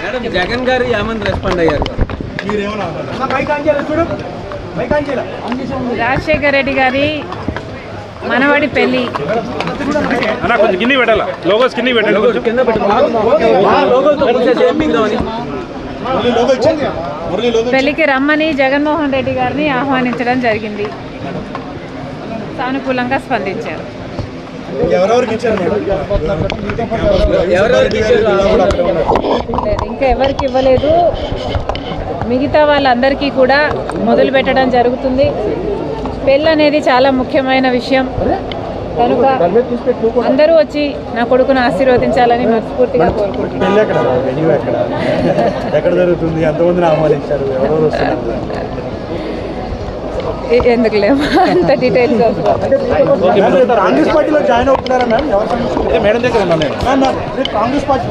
Madam Jagan గారు ఏమని respond అయ్యారు? రాజశేఖర్ రెడ్డి గారి మనవడి పెళ్లి కొంచెం కింద పెట్టాలా, లోగోస్ కింద పెట్టండి. పెళ్లికి రమ్మని జగన్మోహన్ రెడ్డి గారిని ఆహ్వానించడం జరిగింది. సానుకూలంగా స్పందించారు. ఇంకా ఎవరికి ఇవ్వలేదు. మిగతా వాళ్ళందరికీ కూడా మొదలు పెట్టడం జరుగుతుంది. పెళ్ళి అనేది చాలా ముఖ్యమైన విషయం కనుక అందరూ వచ్చి నా కొడుకును ఆశీర్వదించాలని మనస్ఫూర్తిగా కోరుకుంటున్నాను. ఎందుకు లేవు అంత డీటెయిల్స్ కాంగ్రెస్ పార్టీలో జాయిన్ అవుతున్నారా మ్యామ్? మేడం దగ్గర ఉన్నా నేను కాంగ్రెస్ పార్టీ